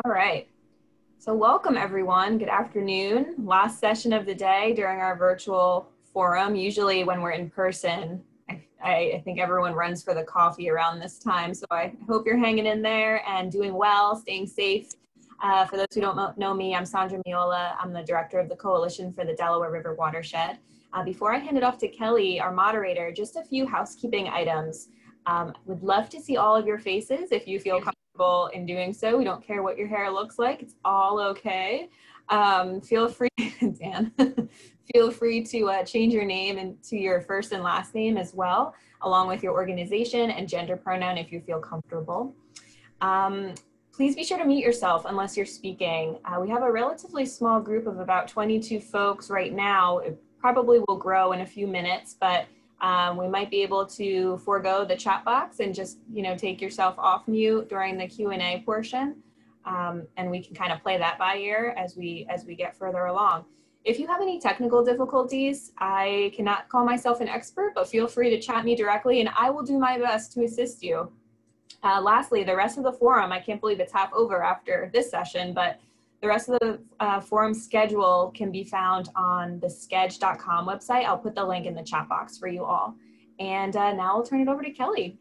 All right. So welcome everyone. Good afternoon. Last session of the day during our virtual forum. Usually when we're in person, I think everyone runs for the coffee around this time. So I hope you're hanging in there and doing well, staying safe. For those who don't know me, I'm Sandra Miola. I'm the director of the Coalition for the Delaware River Watershed. Before I hand it off to Kelly, our moderator, just a few housekeeping items. Would love to see all of your faces if you feel comfortable in doing so. We don't care what your hair looks like. It's all okay. Feel free, Dan, feel free to change your name and to your first and last name as well, along with your organization and gender pronoun if you feel comfortable. Please be sure to mute yourself unless you're speaking. We have a relatively small group of about 22 folks right now. It probably will grow in a few minutes, but we might be able to forego the chat box and just, take yourself off mute during the Q&A portion. And we can kind of play that by ear as we get further along. If you have any technical difficulties, I cannot call myself an expert, but feel free to chat me directly and I will do my best to assist you. Lastly, the rest of the forum, I can't believe it's half over after this session, but the rest of the forum schedule can be found on the sketch.com website. I'll put the link in the chat box for you all. And now I'll turn it over to Kelly.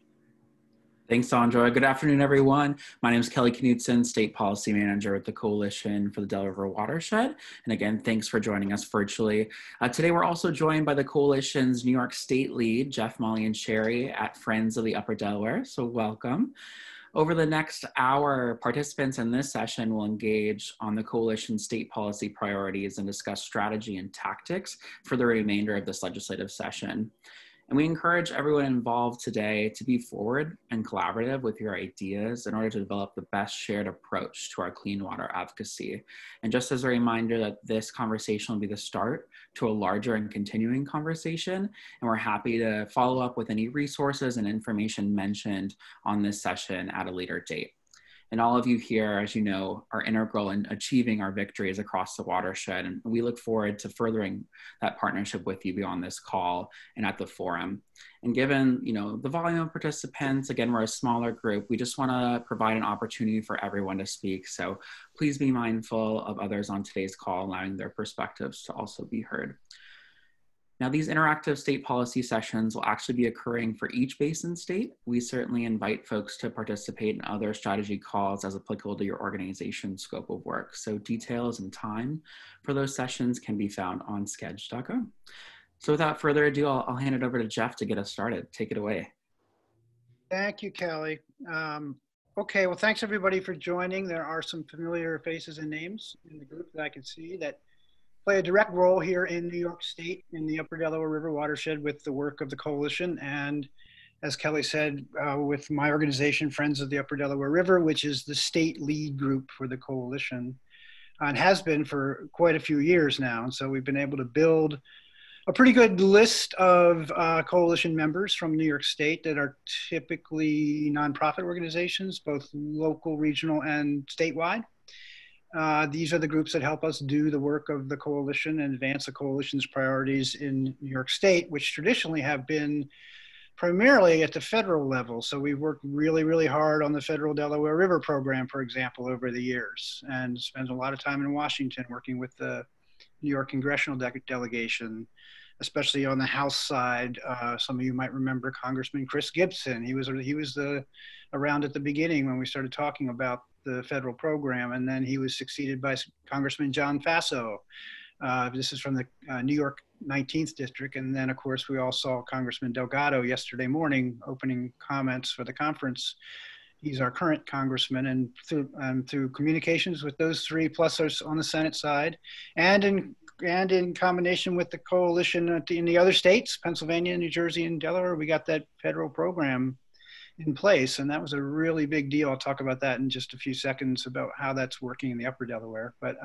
Thanks, Sandra. Good afternoon, everyone. My name is Kelly Knutson, State Policy Manager at the Coalition for the Delaware Watershed. And again, thanks for joining us virtually. Today, we're also joined by the Coalition's New York State lead, Jeff, Molly, and Sherry at Friends of the Upper Delaware. So welcome. Over the next hour, participants in this session will engage on the Coalition's state policy priorities and discuss strategy and tactics for the remainder of this legislative session. And we encourage everyone involved today to be forward and collaborative with your ideas in order to develop the best shared approach to our clean water advocacy. And just as a reminder that this conversation will be the start to a larger and continuing conversation, and we're happy to follow up with any resources and information mentioned on this session at a later date. And all of you here, as you know, are integral in achieving our victories across the watershed. And we look forward to furthering that partnership with you beyond this call and at the forum. And given, the volume of participants, again, we're a smaller group, we just want to provide an opportunity for everyone to speak. So please be mindful of others on today's call, allowing their perspectives to also be heard. Now, these interactive state policy sessions will actually be occurring for each basin state. We certainly invite folks to participate in other strategy calls as applicable to your organization's scope of work. So details and time for those sessions can be found on sketch.com. So without further ado, I'll hand it over to Jeff to get us started. Take it away. Thank you, Kelly. Okay, well, thanks everybody for joining. There are some familiar faces and names in the group that I can see that play a direct role here in New York State in the Upper Delaware River watershed with the work of the Coalition. And as Kelly said, with my organization, Friends of the Upper Delaware River, which is the state lead group for the Coalition, and has been for quite a few years now. And so we've been able to build a pretty good list of Coalition members from New York State that are typically nonprofit organizations, both local, regional, and statewide. These are the groups that help us do the work of the Coalition and advance the Coalition's priorities in New York State, which traditionally have been primarily at the federal level. So we've worked really, really hard on the federal Delaware River program, for example, over the years, and spent a lot of time in Washington working with the New York congressional delegation, especially on the House side. Some of you might remember Congressman Chris Gibson. He was around at the beginning when we started talking about the federal program, and then he was succeeded by Congressman John Faso. This is from the New York 19th District, and then of course we all saw Congressman Delgado yesterday morning opening comments for the conference. He's our current congressman, and through communications with those three, plus us on the Senate side, and in combination with the Coalition in the other states, Pennsylvania, New Jersey, and Delaware, we got that federal program in place, and that was a really big deal. I'll talk about that in just a few seconds about how that's working in the Upper Delaware. But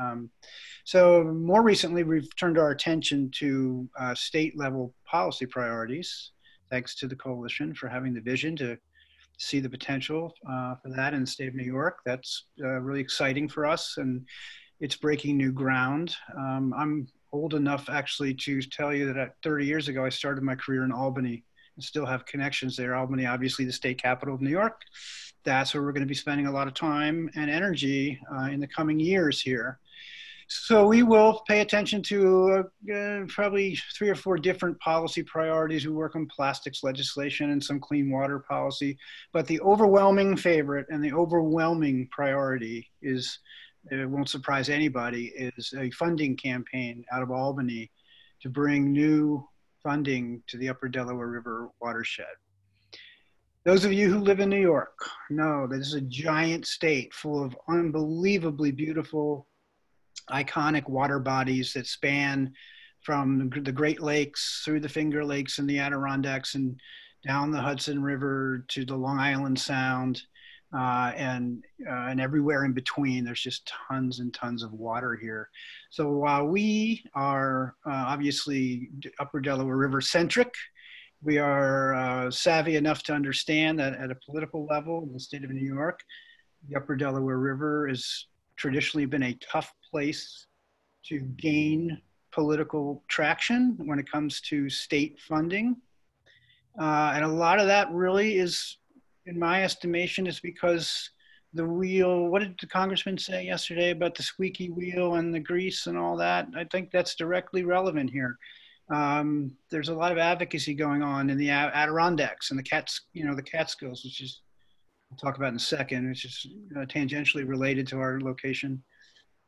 so more recently, we've turned our attention to state level policy priorities, thanks to the Coalition for having the vision to see the potential for that in the state of New York. That's really exciting for us, and it's breaking new ground. I'm old enough actually to tell you that 30 years ago, I started my career in Albany and still have connections there. Albany, obviously the state capital of New York. That's where we're going to be spending a lot of time and energy in the coming years here. So we will pay attention to probably 3 or 4 different policy priorities. We work on plastics legislation and some clean water policy, but the overwhelming favorite and the overwhelming priority is, it won't surprise anybody, is a funding campaign out of Albany to bring new funding to the Upper Delaware River watershed. Those of you who live in New York know that this is a giant state full of unbelievably beautiful, iconic water bodies that span from the Great Lakes through the Finger Lakes and the Adirondacks and down the Hudson River to the Long Island Sound, and everywhere in between. There's just tons and tons of water here. So while we are obviously Upper Delaware River centric, we are savvy enough to understand that at a political level in the state of New York, the Upper Delaware River has traditionally been a tough place to gain political traction when it comes to state funding. And a lot of that really is, in my estimation, is because the wheel, what did the congressman say yesterday about the squeaky wheel and the grease and all that? I think that's directly relevant here. There's a lot of advocacy going on in the Adirondacks and the Catskills, which is, we'll talk about in a second, which is tangentially related to our location.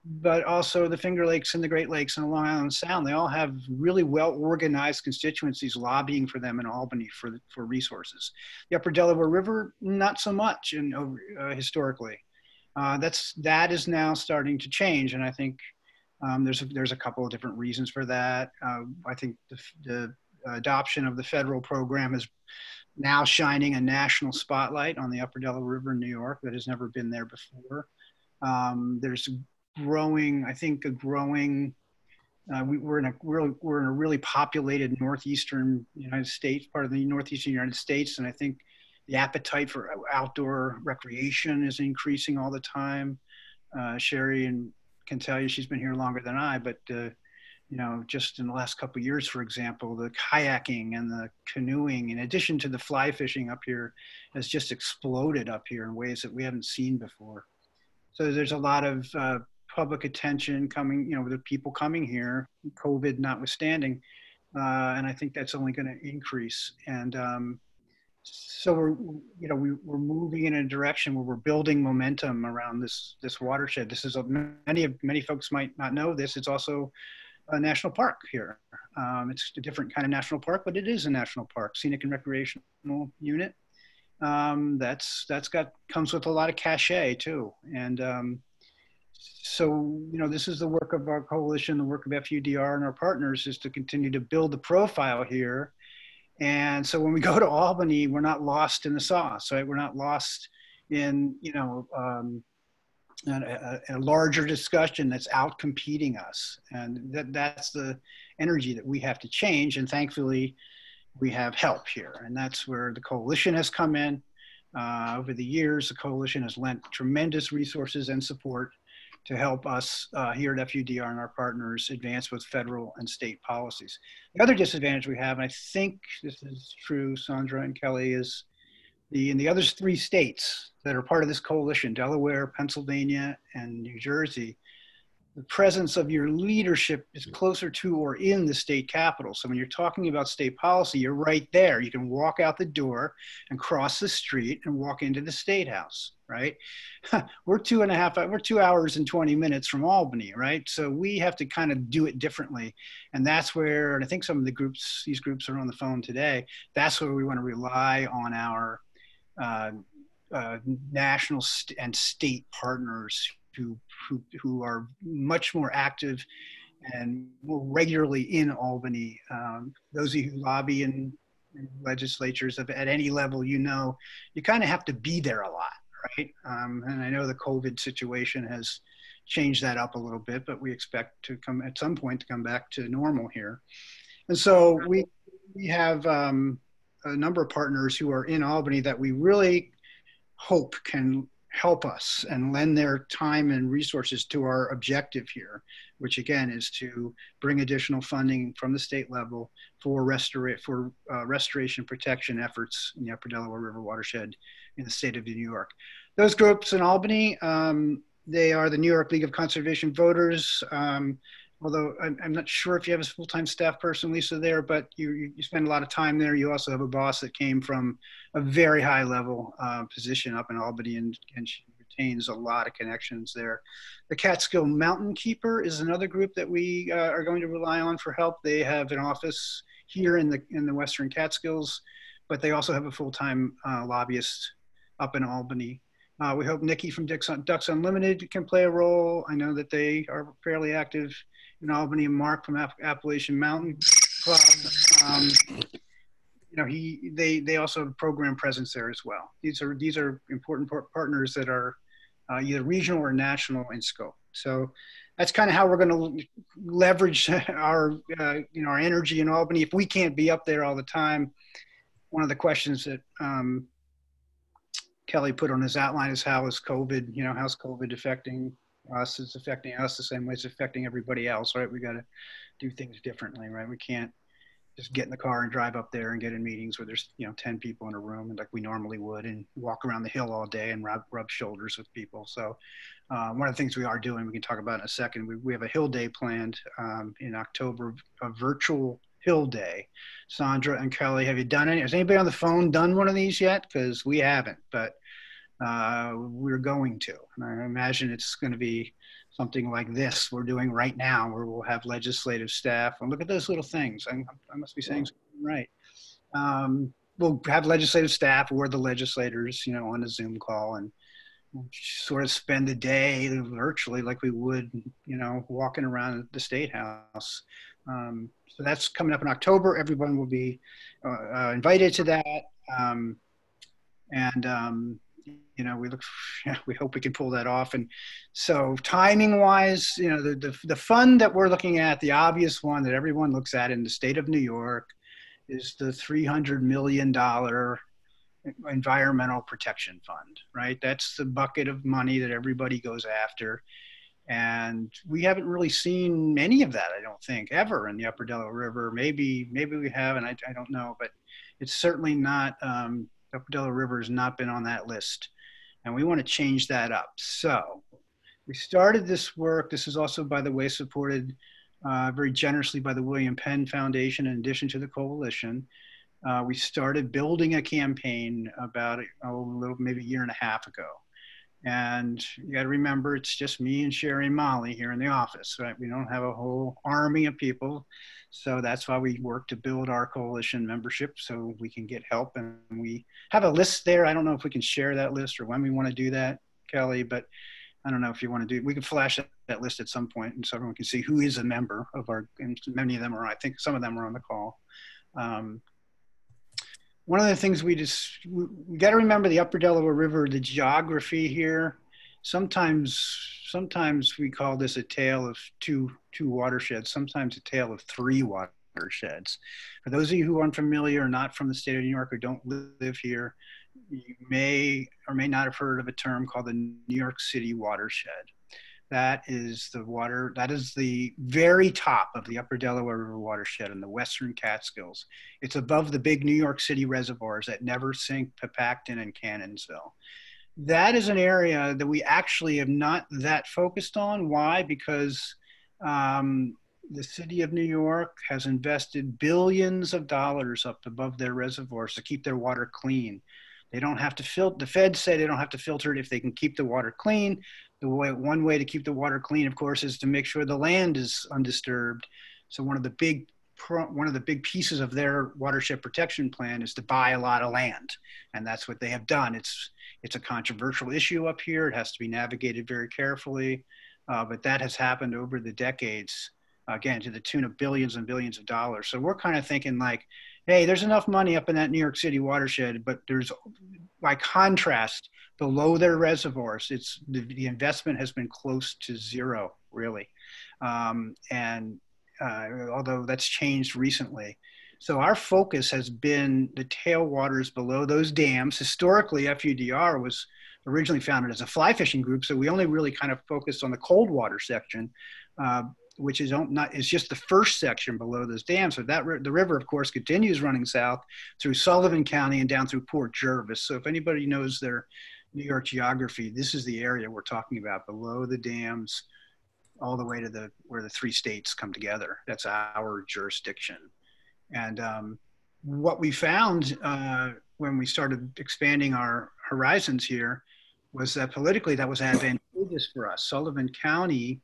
But also the Finger Lakes and the Great Lakes and the Long Island Sound, they all have really well-organized constituencies lobbying for them in Albany for resources. The Upper Delaware River, not so much historically. That is now starting to change, and I think there's a couple of different reasons for that. I think the adoption of the federal program is now shining a national spotlight on the Upper Delaware River in New York that has never been there before. There's growing, we're in a really populated northeastern United States, part of the northeastern United States, and I think the appetite for outdoor recreation is increasing all the time. Sherry can tell you, she's been here longer than I, but just in the last couple of years, for example, the kayaking and the canoeing, in addition to the fly fishing up here, has just exploded up here in ways that we haven't seen before. So there's a lot of public attention coming, the people coming here, COVID notwithstanding, and I think that's only going to increase. And so we're moving in a direction where we're building momentum around this watershed. This is many folks might not know this. It's also a national park here. It's a different kind of national park, but it is a national park, scenic and recreational unit. Comes with a lot of cachet too. And so this is the work of our coalition, the work of FUDR and our partners, is to continue to build the profile here. And so when we go to Albany, we're not lost in the sauce, right? We're not lost in a larger discussion that's out competing us. And that's the energy that we have to change. And thankfully, we have help here. And that's where the coalition has come in. Over the years, the coalition has lent tremendous resources and support to help us here at FUDR and our partners advance with federal and state policies. The other disadvantage we have, and I think this is true, Sandra and Kelly, is in the other 3 states that are part of this coalition, Delaware, Pennsylvania, and New Jersey, the presence of your leadership is closer to or in the state capital. So when you're talking about state policy, you're right there. You can walk out the door and cross the street and walk into the State House, right? We're 2 hours and 20 minutes from Albany, right? So we have to kind of do it differently. And that's where, and I think some of these groups are on the phone today, that's where we want to rely on our national and state partners who are much more active and more regularly in Albany. Those of you who lobby in legislatures at any level, you kind of have to be there a lot, right? And I know the COVID situation has changed that up a little bit, but we expect at some point to come back to normal here. And so we have a number of partners who are in Albany that we really hope can help us and lend their time and resources to our objective here, which again is to bring additional funding from the state level for restoration protection efforts in the Upper Delaware River watershed in the state of New York. Those groups in Albany, they are the New York League of Conservation Voters. Although I'm not sure if you have a full-time staff person, Lisa, there, but you spend a lot of time there. You also have a boss that came from a very high-level position up in Albany, and she retains a lot of connections there. The Catskill Mountain Keeper is another group that we are going to rely on for help. They have an office here in the Western Catskills, but they also have a full-time lobbyist up in Albany. We hope Nikki from Ducks Unlimited can play a role. I know that they are fairly active in Albany, and Mark from Appalachian Mountain Club. They also have a program presence there as well. These are important partners that are either regional or national in scope. So that's kind of how we're going to leverage our our energy in Albany. If we can't be up there all the time, one of the questions that Kelly put on his outline is how's COVID affecting us? It's affecting us the same way it's affecting everybody else, right? We got to do things differently, right? We can't just get in the car and drive up there and get in meetings where there's 10 people in a room and like we normally would, and walk around the hill all day and rub shoulders with people. So one of the things we are doing, we can talk about in a second, we have a Hill Day planned in October, a virtual Hill Day. Sandra and Kelly, have you done any? Has anybody on the phone done one of these yet? Because we haven't, but we're going to. And I imagine it's going to be something like this we're doing right now, where we'll have legislative staff. And look at those little things. I must be saying something right. We'll have legislative staff or the legislators, on a Zoom call, and we'll sort of spend the day virtually like we would, walking around the State House. So that's coming up in October. Everyone will be invited to that. We hope we can pull that off. And so timing wise, the fund that we're looking at, the obvious one that everyone looks at in the state of New York, is the $300 million Environmental Protection Fund, right? That's the bucket of money that everybody goes after. And we haven't really seen any of that, I don't think, ever in the Upper Delaware River. Maybe we have, and I don't know, but it's certainly not, Upper Delaware River has not been on that list. And we want to change that up. So we started this work. This is also, by the way, supported very generously by the William Penn Foundation, in addition to the coalition. We started building a campaign about maybe a year and a half ago. And you got to remember, it's just me and Sherry and Molly here in the office, right? We don't have a whole army of people. So that's why we work to build our coalition membership so we can get help. And we have a list there. I don't know if we can share that list or when we want to do that, Kelly, but I don't know if you want to do, we can flash that list at some point and so everyone can see who is a member of our, and many of them are, I think some of them are on the call. One of the things we got to remember, the Upper Delaware River, the geography here, sometimes we call this a tale of two watersheds, sometimes a tale of three watersheds. For those of you who are unfamiliar or not from the state of New York or don't live here, you may or may not have heard of a term called the New York City watershed. That is the very top of the Upper Delaware River watershed in the Western Catskills. It's above the big New York City reservoirs at Neversink, Papacton, and Cannonsville. That is an area that we actually have not that focused on. Why? Because the city of New York has invested billions of dollars up above their reservoirs to keep their water clean. They don't have to filter. The feds say they don't have to filter it if they can keep the water clean. One way to keep the water clean, of course, is to make sure the land is undisturbed. So one of the big pieces of their watershed protection plan is to buy a lot of land, and that's what they have done. It's a controversial issue up here. It has to be navigated very carefully, but that has happened over the decades, again, to the tune of billions and billions of dollars. So we're kind of thinking like, hey, there's enough money up in that New York City watershed, but there's, by contrast, below their reservoirs, the investment has been close to zero, really. Although that's changed recently. So our focus has been the tailwaters below those dams. Historically, FUDR was originally founded as a fly fishing group. So we only really kind of focused on the cold water section, which is just the first section below those dams. So the river, of course, continues running south through Sullivan County and down through Port Jervis. So if anybody knows their New York geography, this is the area we're talking about, below the dams, all the way to where the three states come together. That's our jurisdiction. And what we found when we started expanding our horizons here was that politically that was advantageous for us. Sullivan County,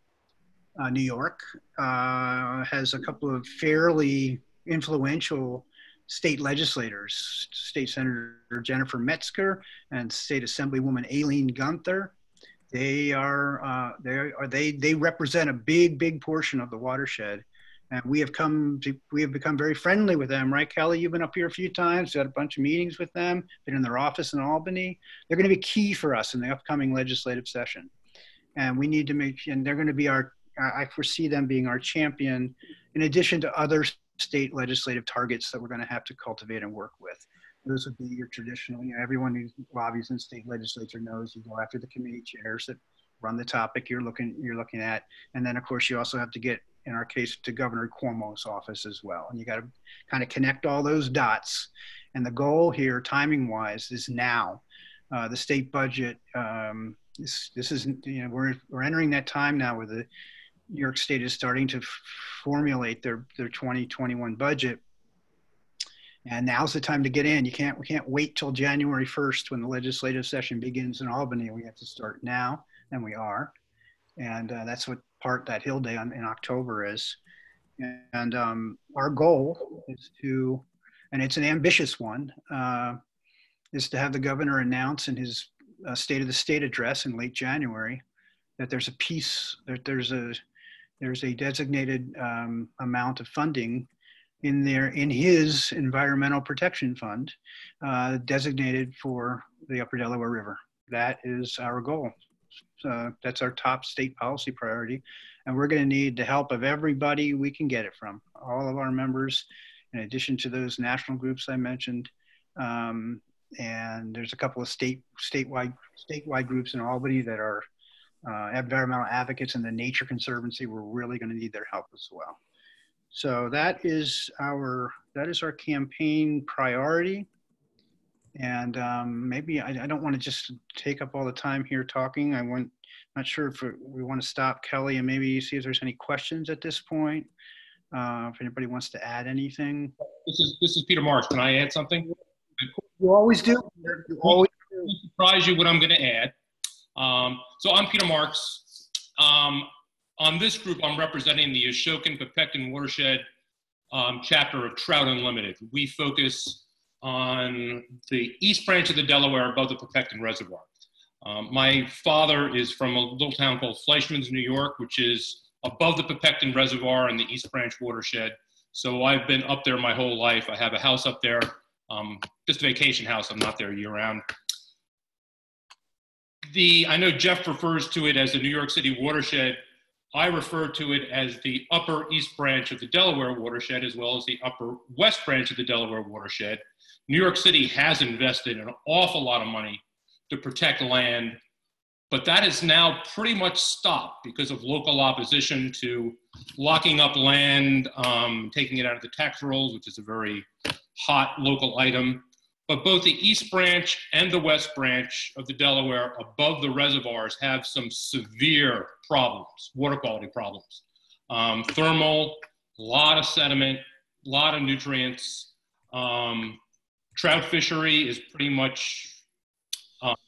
New York, has a couple of fairly influential state legislators, State Senator Jennifer Metzger and State Assemblywoman Aileen Gunther. They represent a big portion of the watershed, and we have become very friendly with them, right, Kelly? You've been up here a few times, had a bunch of meetings with them, been in their office in Albany. They're going to be key for us in the upcoming legislative session, and we need to and they're going to be I foresee them being our champion, in addition to other state legislative targets that we're going to have to cultivate and work with. Those would be your traditional, everyone who lobbies in state legislature knows you go after the committee chairs that run the topic you're looking at. And then of course you also have to get, in our case, to Governor Cuomo's office as well. And you got to kind of connect all those dots. And the goal here, timing wise, is now. The state budget, this is, we're entering that time now where the New York State is starting to formulate their 2021 budget. And now's the time to get in. We can't wait till January 1st when the legislative session begins in Albany. We have to start now, and we are. And that's what that Hill Day in October is. And our goal is to, and it's an ambitious one, is to have the governor announce in his State of the State address in late January that there's a designated amount of funding in his Environmental Protection Fund, designated for the Upper Delaware River. That is our goal. That's our top state policy priority. And we're going to need the help of everybody we can get it from, all of our members, in addition to those national groups I mentioned. And there's a couple of statewide groups in Albany that are environmental advocates, and the Nature Conservancy. We're really going to need their help as well. So that is our campaign priority. And maybe I don't want to just take up all the time here talking. Not sure if we want to stop Kelly and maybe see if there's any questions at this point. If anybody wants to add anything. This is Peter Marks. Can I add something? You always do. You always do. I'll surprise you what I'm going to add. So I'm Peter Marks. On this group, I'm representing the Ashokan-Pepecton Watershed chapter of Trout Unlimited. We focus on the east branch of the Delaware above the Pepecton Reservoir. My father is from a little town called Fleischman's, New York, which is above the Pepecton Reservoir in the East Branch watershed. So I've been up there my whole life. I have a house up there, just a vacation house. I'm not there year round. I know Jeff refers to it as the New York City watershed. I refer to it as the upper east branch of the Delaware watershed, as well as the upper west branch of the Delaware watershed. New York City has invested an awful lot of money to protect land, but that is now pretty much stopped because of local opposition to locking up land, taking it out of the tax rolls, which is a very hot local item. But both the East Branch and the West Branch of the Delaware above the reservoirs have some severe problems, water quality problems. Thermal, a lot of sediment, a lot of nutrients. Trout fishery is pretty much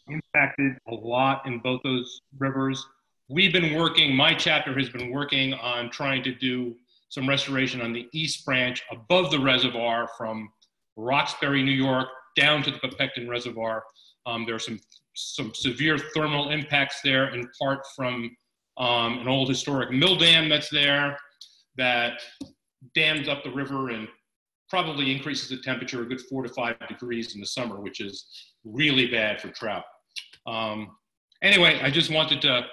impacted a lot in both those rivers. We've been working, my chapter has been working on trying to do some restoration on the East Branch above the reservoir from Roxbury, New York, down to the Pepecton Reservoir. There are some severe thermal impacts there, in part from an old historic mill dam that's there that dams up the river and probably increases the temperature a good 4 to 5 degrees in the summer, which is really bad for trout. Anyway, I just wanted to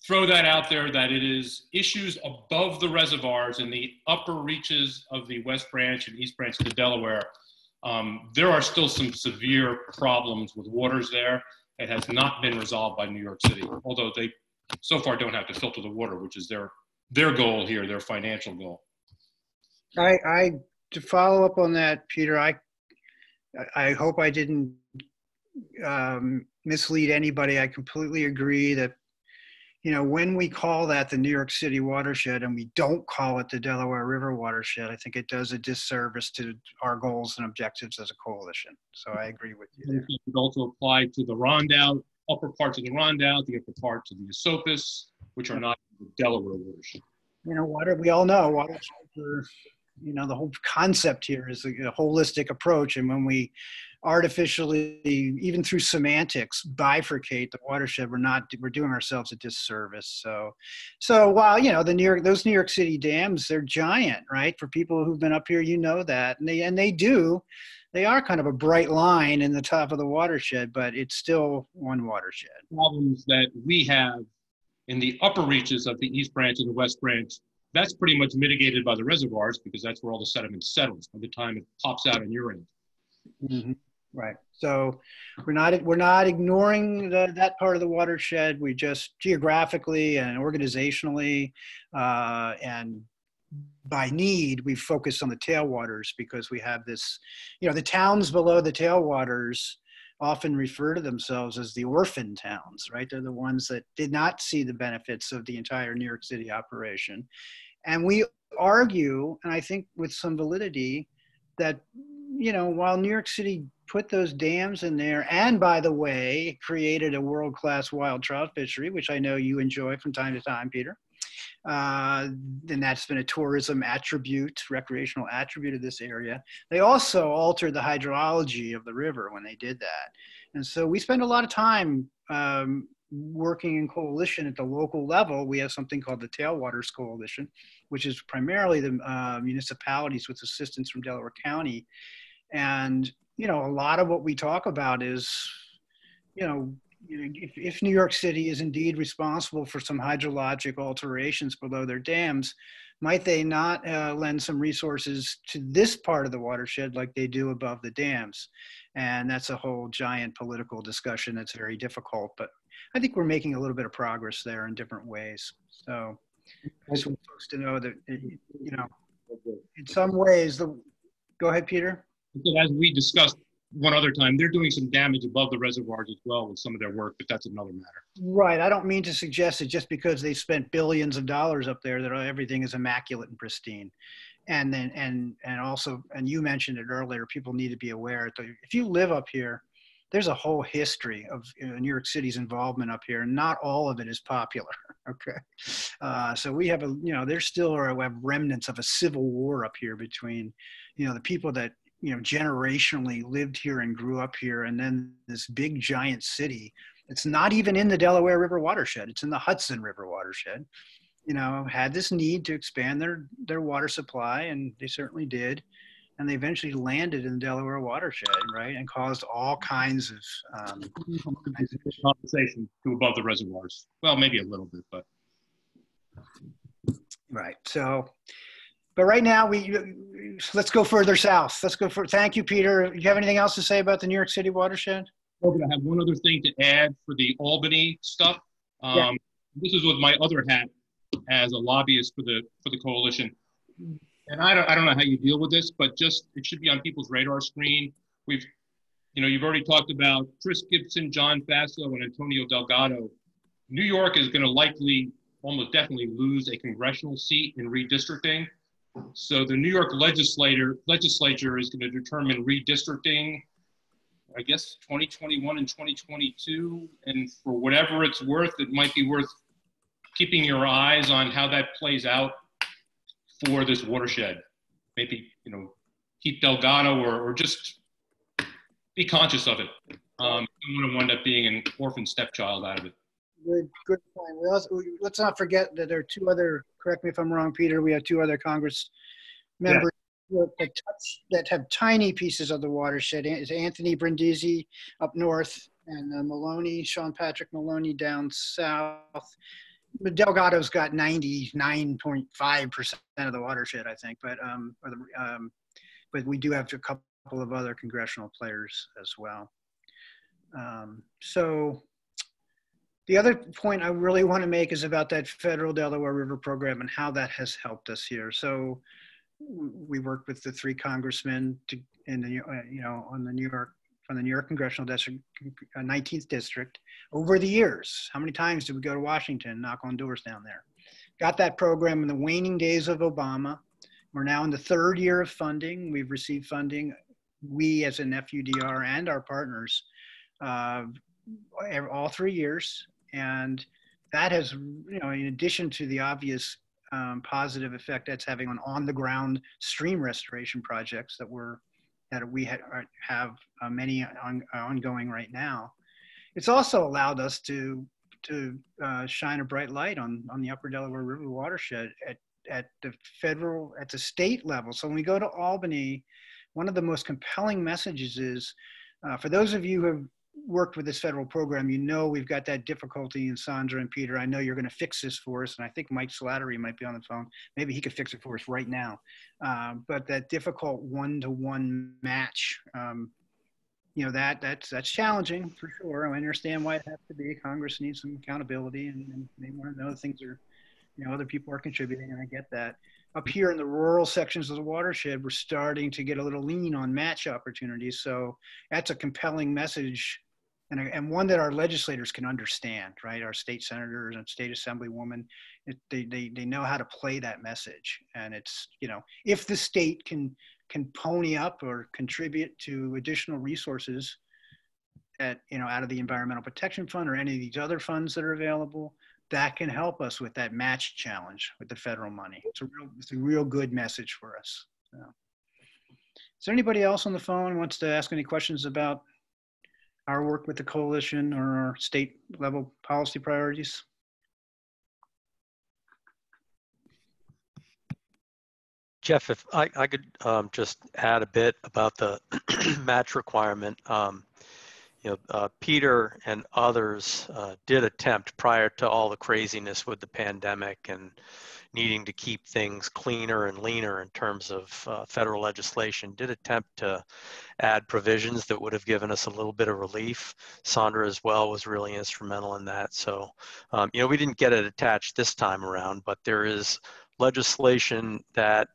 throw that out there, that it is issues above the reservoirs in the upper reaches of the West Branch and East Branch of the Delaware. There are still some severe problems with waters there. It has not been resolved by New York City, although they so far don't have to filter the water, which is their goal here, their financial goal. To follow up on that, Peter, I hope I didn't mislead anybody. I completely agree that, you know, when we call that the New York City watershed and we don't call it the Delaware River watershed, I think it does a disservice to our goals and objectives as a coalition. So I agree with you there. It could also apply to the Rondout, upper parts of the Rondout, the upper parts of the Esopus, which are not the Delaware watershed. You know, we all know watersheds are, you know, the whole concept here is a holistic approach. And when we artificially, even through semantics, bifurcate the watershed, we're doing ourselves a disservice. So while, you know, those New York City dams, they're giant, right? For people who've been up here, you know that, and they are kind of a bright line in the top of the watershed, but it's still one watershed. Problems that we have in the upper reaches of the East Branch and the West Branch, that's pretty much mitigated by the reservoirs because that's where all the sediment settles by the time it pops out on your end. Mm-hmm. Right. So we're not ignoring that part of the watershed. We just geographically and organizationally and by need, we focus on the tailwaters because we have this, you know, the towns below the tailwaters often refer to themselves as the orphan towns, right? They're the ones that did not see the benefits of the entire New York City operation. And we argue, and I think with some validity, that, you know, while New York City put those dams in there, and by the way, created a world-class wild trout fishery, which I know you enjoy from time to time, Peter, then that's been a tourism attribute, recreational attribute of this area. They also altered the hydrology of the river when they did that. And so we spend a lot of time working in coalition at the local level. We have something called the Tailwaters Coalition, which is primarily the municipalities with assistance from Delaware County. And, you know, a lot of what we talk about is, you know, if New York City is indeed responsible for some hydrologic alterations below their dams, might they not lend some resources to this part of the watershed like they do above the dams? And that's a whole giant political discussion that's very difficult, but I think we're making a little bit of progress there in different ways. So I just want folks to know that, you know, in some ways, go ahead, Peter. As we discussed one other time, they're doing some damage above the reservoirs as well with some of their work, but that's another matter. Right. I don't mean to suggest that just because they spent billions of dollars up there that everything is immaculate and pristine. And then, and also, and you mentioned it earlier, people need to be aware that if you live up here, there's a whole history of New York City's involvement up here, and not all of it is popular. Okay. So we have there still are remnants of a civil war up here between, you know, the people that, you know, generationally lived here and grew up here, and then this big giant city. It's not even in the Delaware River watershed. It's in the Hudson River watershed. You know, had this need to expand their water supply, and they certainly did. And they eventually landed in the Delaware watershed, right? And caused all kinds of compensation to above the reservoirs. Well, maybe a little bit, but. Right. So, but right now, let's go further south. Thank you, Peter. You have anything else to say about the New York City watershed? I'm going to have one other thing to add for the Albany stuff. Yeah. This is with my other hat as a lobbyist for the coalition. And I don't know how you deal with this, but just it should be on people's radar screen. You've already talked about Chris Gibson, John Faso, and Antonio Delgado. New York is going to likely, almost definitely lose a congressional seat in redistricting. So the New York legislature is going to determine redistricting, I guess, 2021 and 2022. And for whatever it's worth, it might be worth keeping your eyes on how that plays out for this watershed. Maybe, you know, keep Delgado or just be conscious of it. You don't want to wind up being an orphan stepchild out of it. Good point. Let's not forget that there are two other, correct me if I'm wrong, Peter, we have two other Congress members that have tiny pieces of the watershed. It's Anthony Brindisi up north and Sean Patrick Maloney down south. Delgado's got 99.5% of the watershed, I think, but we do have a couple of other congressional players as well. So the other point I really want to make is about that federal Delaware River program and how that has helped us here. So we worked with the 3 congressmen in the, on the New York, from the New York Congressional District, 19th District, over the years. How many times did we go to Washington, knock on doors down there? Got that program in the waning days of Obama. We're now in the 3rd year of funding. We've received funding, we as an FUDR and our partners, all 3 years. And that has, in addition to the obvious positive effect that's having on the ground stream restoration projects that we have many ongoing right now, it's also allowed us to shine a bright light on the Upper Delaware River watershed at the state level. So when we go to Albany, one of the most compelling messages is, for those of you who have worked with this federal program, we've got that difficulty, and Sandra and Peter, I know you're going to fix this for us, and I think Mike Slattery might be on the phone. Maybe he could fix it for us right now. But that difficult one-to-one match, that's challenging for sure. I understand why it has to be. Congress needs some accountability, and they want to know things are, other people are contributing, and I get that. Up here in the rural sections of the watershed, we're starting to get a little lean on match opportunities. So that's a compelling message, and one that our legislators can understand, right? Our state senators and state assemblywomen, they know how to play that message. And it's, if the state can pony up or contribute to additional resources out of the Environmental Protection Fund or any of these other funds that are available, that can help us with that match challenge with the federal money. It's a real good message for us. So. Is there anybody else on the phone who wants to ask any questions about our work with the coalition or our state level policy priorities? Jeff, if I could just add a bit about the match requirement. Peter and others did attempt, prior to all the craziness with the pandemic and needing to keep things cleaner and leaner in terms of federal legislation, did attempt to add provisions that would have given us a little bit of relief. Sandra as well was really instrumental in that. So, we didn't get it attached this time around, but there is legislation that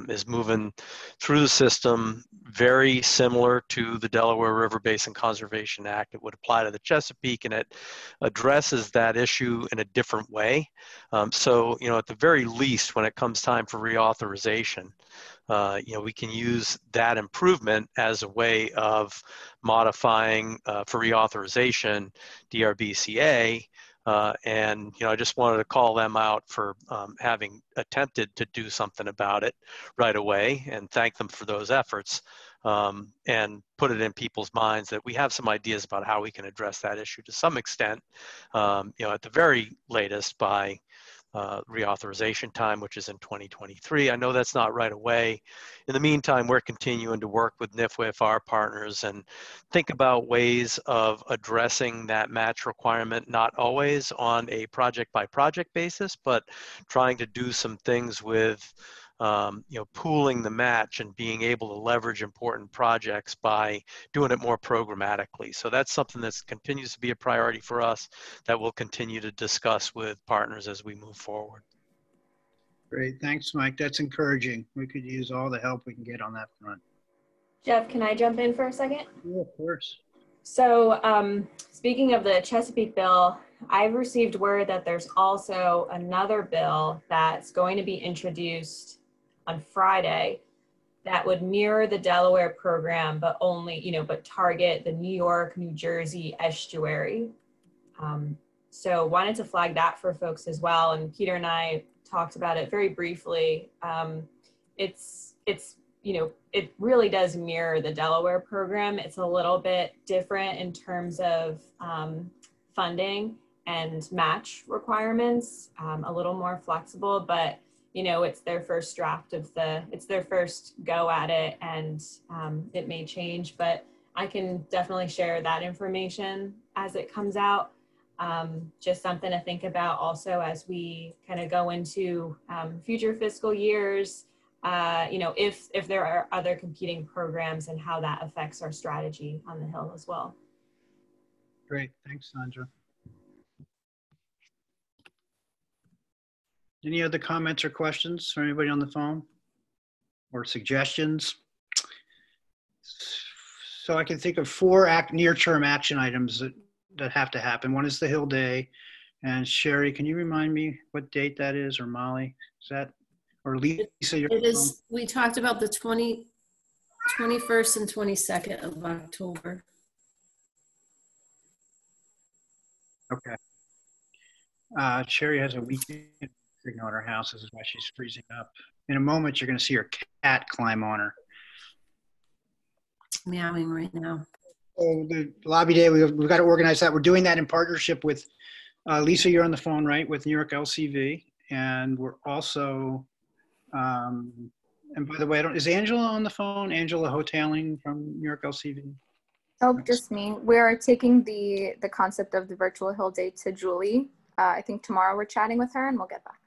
is moving through the system, very similar to the Delaware River Basin Conservation Act. It would apply to the Chesapeake, and it addresses that issue in a different way. So, at the very least, when it comes time for reauthorization, we can use that improvement as a way of modifying for reauthorization DRBCA. And I just wanted to call them out for having attempted to do something about it right away, and thank them for those efforts, and put it in people's minds that we have some ideas about how we can address that issue to some extent, at the very latest by reauthorization time, which is in 2023. I know that's not right away. In the meantime, we're continuing to work with NIFWIF, our partners, and think about ways of addressing that match requirement, not always on a project by project basis, but trying to do some things with pooling the match and being able to leverage important projects by doing it more programmatically. So that's something that continues to be a priority for us that we'll continue to discuss with partners as we move forward. Great, thanks, Mike. That's encouraging. We could use all the help we can get on that front. Jeff, can I jump in for a second? Yeah, of course. So speaking of the Chesapeake bill, I've received word that there's also another bill that's going to be introduced on Friday that would mirror the Delaware program, but only, but target the New York, New Jersey estuary. So wanted to flag that for folks as well. And Peter and I talked about it very briefly. It really does mirror the Delaware program. It's a little bit different in terms of funding and match requirements, a little more flexible, but it's their first draft it's their first go at it, and it may change, but I can definitely share that information as it comes out. Just something to think about also as we kind of go into future fiscal years, if there are other competing programs and how that affects our strategy on the Hill as well. Great. Thanks, Sandra. Any other comments or questions from anybody on the phone or suggestions? So I can think of 4 near-term action items that have to happen. One is the Hill Day. And Sherry, can you remind me what date that is, or Molly? Is that, or Lisa? It is, we talked about the 21st and 22nd of October. Okay. Sherry has a weekend signal at her house. This is why she's freezing up. In a moment, you're going to see her cat climb on her. Meowing right now. So the lobby day, we've got to organize that. We're doing that in partnership with Lisa. You're on the phone, right? With New York LCV, and we're also. And by the way, is Angela on the phone? Angela Hoteling from New York LCV. Oh, just me. We are taking the concept of the virtual Hill Day to Julie. I think tomorrow we're chatting with her, and we'll get back.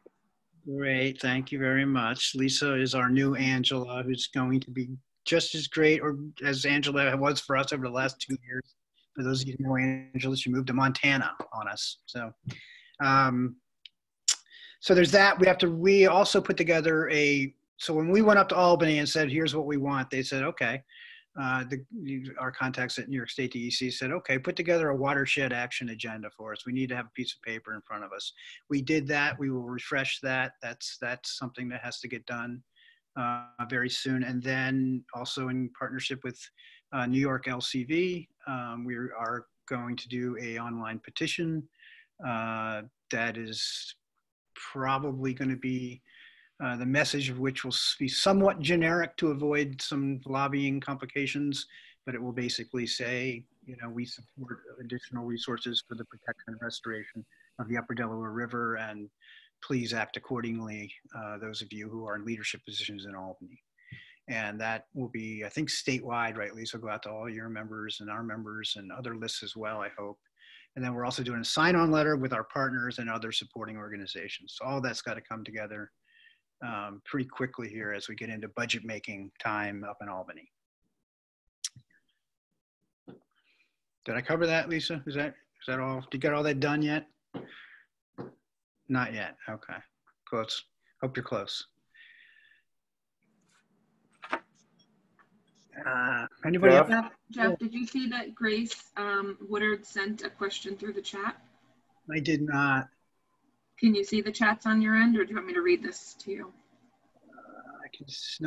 Great, thank you very much. Lisa is our new Angela, who's going to be just as great, or as Angela was for us over the last 2 years. For those of you who know Angela, she moved to Montana on us. So, so there's that. We also put together so when we went up to Albany and said, here's what we want, they said, okay. Our contacts at New York State DEC said, okay, put together a watershed action agenda for us. We need to have a piece of paper in front of us. We did that. We will refresh that. That's something that has to get done very soon. And then also in partnership with New York LCV, we are going to do a online petition that is probably going to be the message of which will be somewhat generic to avoid some lobbying complications, but it will basically say, we support additional resources for the protection and restoration of the Upper Delaware River, and please act accordingly, those of you who are in leadership positions in Albany. And that will be, I think, statewide, right, Lisa? Go out to all your members and our members and other lists as well, I hope. And then we're also doing a sign-on letter with our partners and other supporting organizations. So all that's got to come together pretty quickly here as we get into budget making time up in Albany. Did I cover that, Lisa? Is that all? Did you get all that done yet? Not yet. Okay. Close. Hope you're close. Anybody else? Jeff, did you see that Grace Woodard sent a question through the chat? I did not. Can you see the chats on your end, or do you want me to read this to you?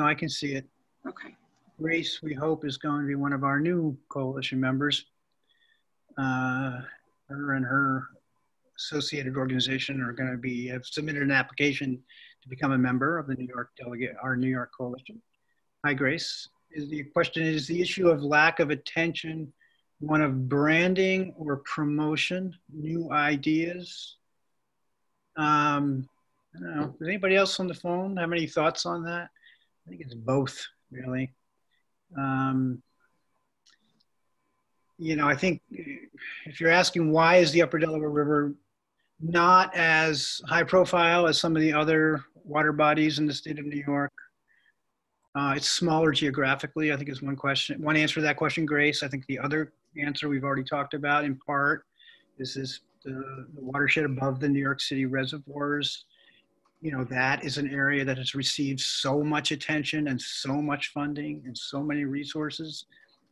I can see it. Okay. Grace, we hope, is going to be one of our new coalition members. Her and her associated organization are going to have submitted an application to become a member of the New York delegate, our New York coalition. Hi, Grace. The question is the issue of lack of attention, one of branding or promotion, new ideas? I don't know. Does anybody else on the phone have any thoughts on that? I think it's both, really. I think if you're asking why is the Upper Delaware River not as high profile as some of the other water bodies in the state of New York, it's smaller geographically, I think is one answer to that question, Grace. I think the other answer we've already talked about in part is the watershed above the New York City reservoirs. That is an area that has received so much attention and so much funding and so many resources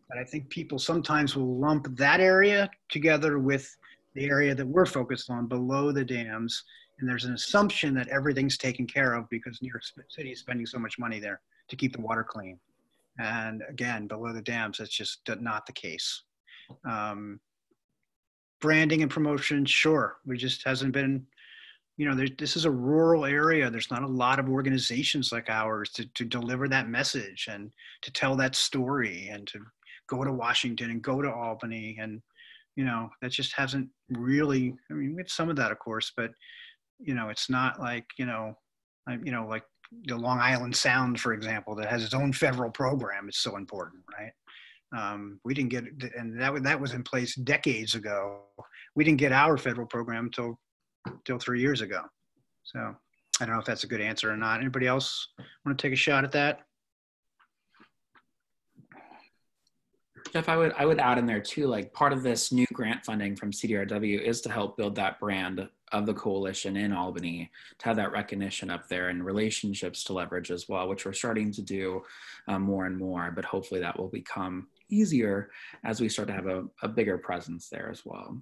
that I think people sometimes will lump that area together with the area that we're focused on below the dams. And there's an assumption that everything's taken care of because New York City is spending so much money there to keep the water clean. And again, below the dams, that's just not the case. Branding and promotion, sure. We just hasn't been, this is a rural area. There's not a lot of organizations like ours to deliver that message and to tell that story and to go to Washington and go to Albany. And, that just hasn't really, we have some of that, of course, but, it's not like, like the Long Island Sound, for example, that has its own federal program. It's so important, right? We didn't get, and that was in place decades ago. We didn't get our federal program till 3 years ago. So I don't know if that's a good answer or not. Anybody else want to take a shot at that? Jeff, I would add in there too, like part of this new grant funding from CDRW is to help build that brand of the coalition in Albany, to have that recognition up there and relationships to leverage as well, which we're starting to do more and more, but hopefully that will become easier as we start to have a bigger presence there as well.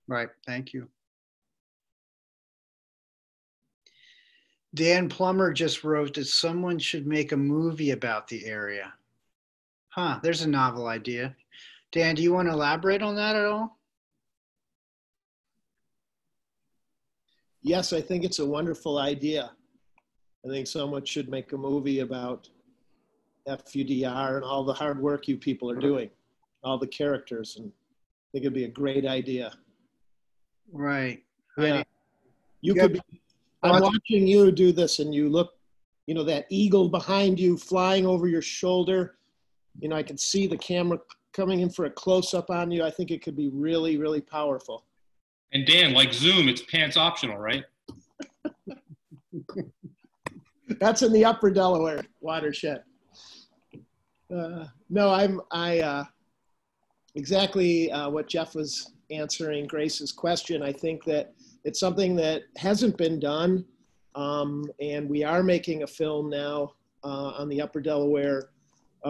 Right, thank you. Dan Plummer just wrote that someone should make a movie about the area. Huh, there's a novel idea. Dan, do you want to elaborate on that at all? Yes, I think it's a wonderful idea. I think someone should make a movie about FUDR and all the hard work you people are doing, all the characters, and I think it'd be a great idea. Right. Yeah. You could be, I'm watching you do this and you look, you know, that eagle behind you flying over your shoulder. You know, I can see the camera coming in for a close-up on you. I think it could be really, really powerful. And Dan, like Zoom, it's pants optional, right? That's in the Upper Delaware watershed. No, exactly what Jeff was answering Grace's question. I think that it's something that hasn't been done, and we are making a film now on the Upper Delaware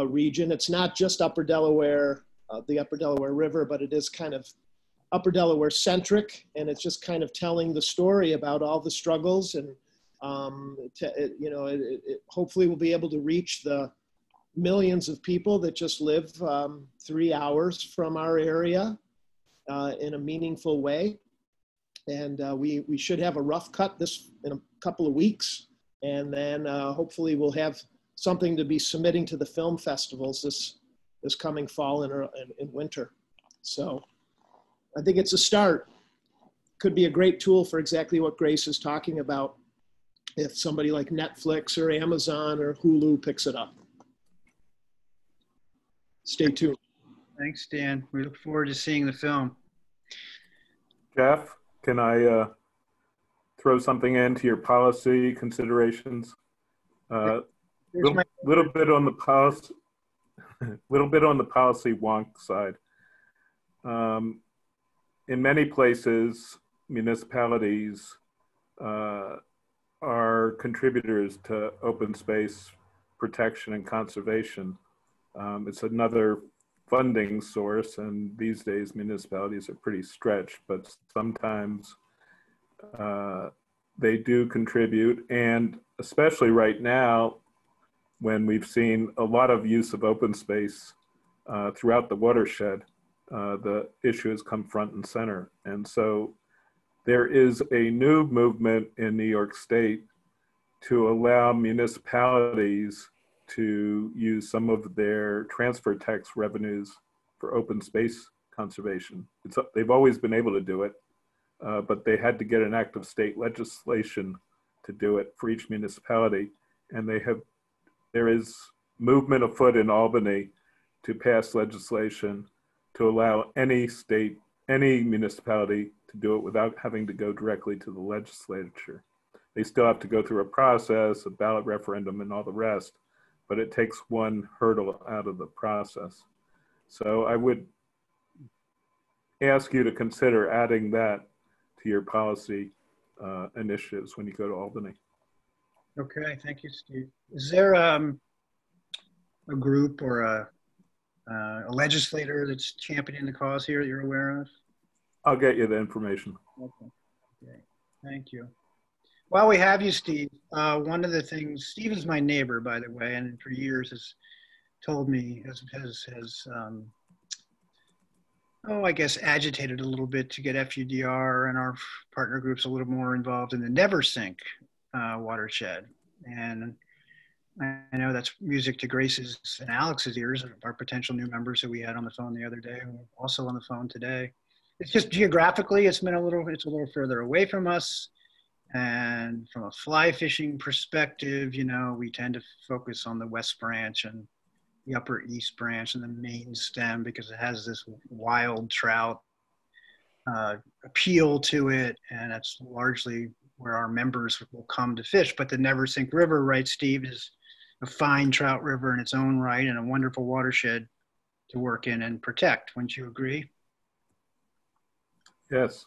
region. It's not just Upper Delaware, the Upper Delaware River, but it is kind of Upper Delaware centric, and it's just kind of telling the story about all the struggles, and hopefully we'll be able to reach the millions of people that just live 3 hours from our area in a meaningful way. And we should have a rough cut this in a couple of weeks, and then hopefully we'll have something to be submitting to the film festivals this coming fall and winter. So I think it's a start. Could be a great tool for exactly what Grace is talking about if somebody like Netflix or Amazon or Hulu picks it up. Stay tuned. Thanks, Dan. We look forward to seeing the film. Jeff, can I throw something into your policy considerations? Little bit on the policy, wonk side. In many places, municipalities are contributors to open space protection and conservation. It's another funding source, and these days municipalities are pretty stretched, but sometimes they do contribute, and especially right now when we've seen a lot of use of open space throughout the watershed, the issue has come front and center. And so there is a new movement in New York State to allow municipalities to use some of their transfer tax revenues for open space conservation. They've always been able to do it, but they had to get an act of state legislation to do it for each municipality. And there is movement afoot in Albany to pass legislation to allow any municipality to do it without having to go directly to the legislature. They still have to go through a process, a ballot referendum and all the rest, but it takes one hurdle out of the process. So I would ask you to consider adding that to your policy initiatives when you go to Albany. Okay, thank you, Steve. Is there a group or a legislator that's championing the cause here that you're aware of? I'll get you the information. Okay, great. Thank you. While we have you, Steve, one of the things, Steve is my neighbor, by the way, and for years has told me, I guess agitated a little bit to get FUDR and our partner groups a little more involved in the Never Sink watershed. And I know that's music to Grace's and Alex's ears, our potential new members who we had on the phone the other day, who are also on the phone today. It's just geographically, it's a little further away from us. And from a fly fishing perspective, you know, we tend to focus on the West Branch and the Upper East Branch and the main stem because it has this wild trout appeal to it. And that's largely where our members will come to fish. But the Never Sink River, right, Steve, is a fine trout river in its own right and a wonderful watershed to work in and protect. Wouldn't you agree? Yes.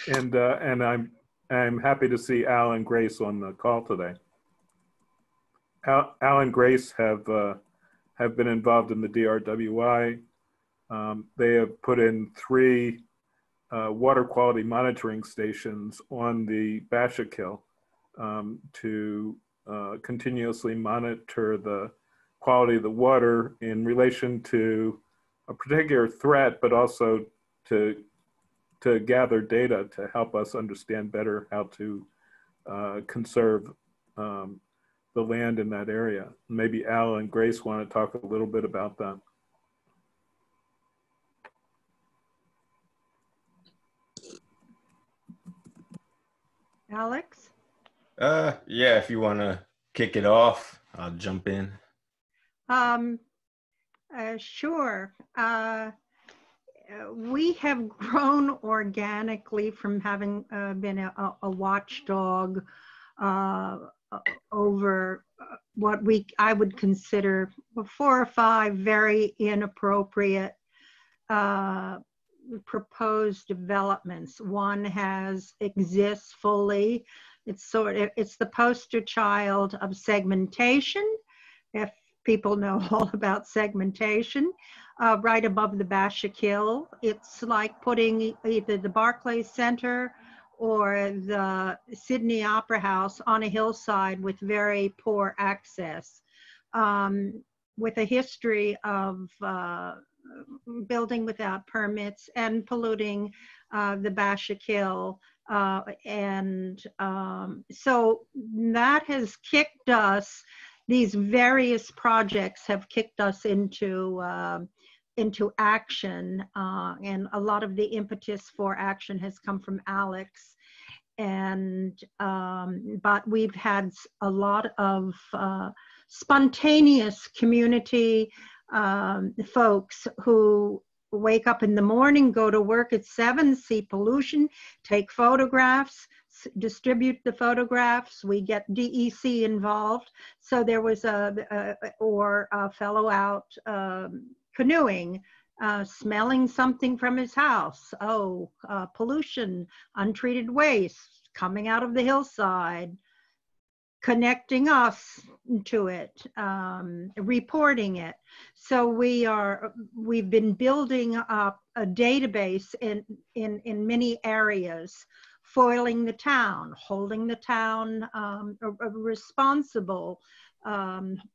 And I'm happy to see Al and Grace on the call today. Al and Grace have been involved in the DRWI. They have put in 3 water quality monitoring stations on the Bashakil to continuously monitor the quality of the water in relation to a particular threat, but also to gather data to help us understand better how to conserve the land in that area. Maybe Al and Grace want to talk a little bit about that. Alex? Yeah, if you want to kick it off, I'll jump in. Sure. We have grown organically from having been a watchdog over what I would consider 4 or 5 very inappropriate proposed developments. One exists fully. It's the poster child of segmentation. If people know all about segmentation, right above the Bashakil, it's like putting either the Barclays Center or the Sydney Opera House on a hillside with very poor access, with a history of building without permits and polluting the Bashakil. So that has kicked us, these various projects have kicked us into action, and a lot of the impetus for action has come from Alex. But we've had a lot of spontaneous community folks who wake up in the morning, go to work at 7, see pollution, take photographs, distribute the photographs. We get DEC involved. So there was a fellow out canoeing, smelling something from his house. Pollution, untreated waste coming out of the hillside, connecting us to it, reporting it. So we've been building up a database in many areas, foiling the town, holding the town responsible,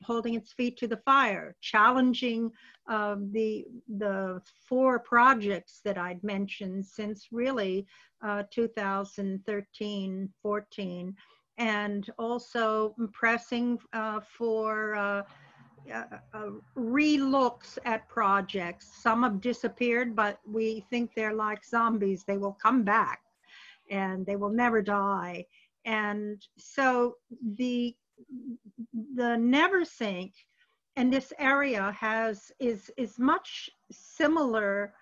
holding its feet to the fire, challenging the 4 projects that I'd mentioned since really 2013-14, and also pressing for re-looks at projects. Some have disappeared, but we think they're like zombies. They will come back and they will never die. And so the Neversink in this area is much similar,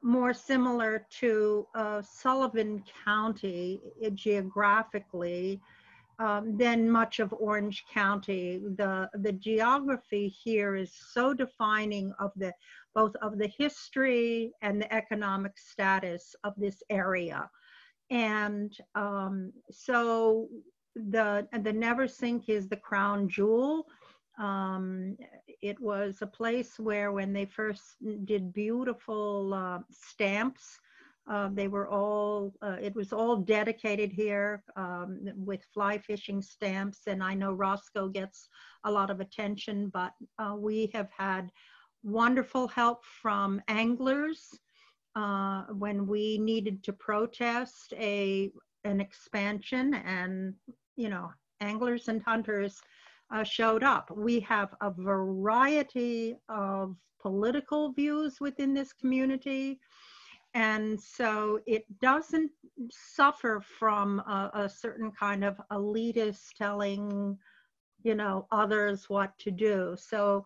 more similar to Sullivan County geographically than much of Orange County. The geography here is so defining of both of the history and the economic status of this area. And so the Neversink is the crown jewel. It was a place where, when they first did beautiful stamps, they were all, it was all dedicated here with fly fishing stamps. And I know Roscoe gets a lot of attention, but we have had wonderful help from anglers when we needed to protest an expansion, and anglers and hunters showed up. We have a variety of political views within this community, and so it doesn't suffer from a certain kind of elitist telling others what to do. So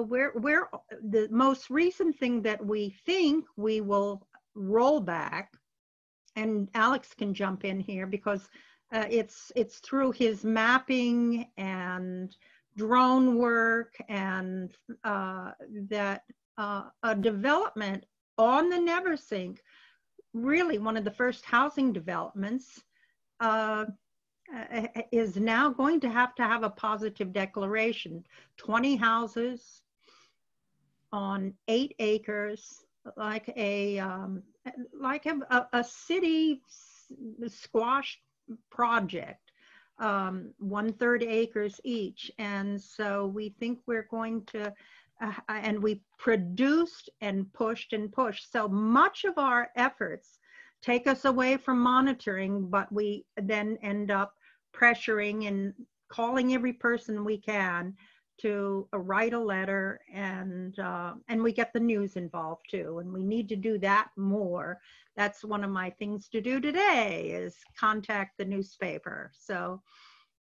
we're the most recent thing that we think we will roll back, and Alex can jump in here because it's through his mapping and drone work and that a development on the Neversink, really one of the first housing developments, is now going to have a positive declaration. 20 houses on 8 acres, like a city squash project, 1/3 acres each. And so we think we're going to, and we produced and pushed and pushed. So much of our efforts take us away from monitoring, but we then end up pressuring and calling every person we can to write a letter, and we get the news involved too, and we need to do that more. That's one of my things to do today, is contact the newspaper. So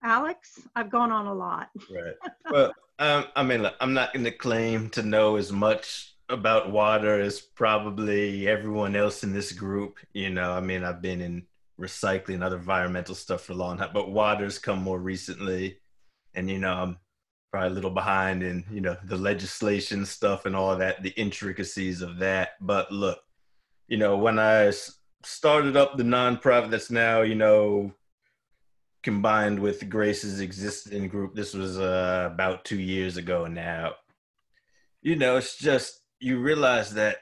Alex, I've gone on a lot. Right. Well, I mean, look, I'm not going to claim to know as much about water as probably everyone else in this group. You know, I mean, I've been in recycling, other environmental stuff for a long time, but water's come more recently. And, you know, I'm probably a little behind in, you know, the legislation stuff and all that, the intricacies of that. But look, you know, when I started up the nonprofit that's now, you know, combined with Grace's existing group, this was about 2 years ago now. You know, it's just, you realize that,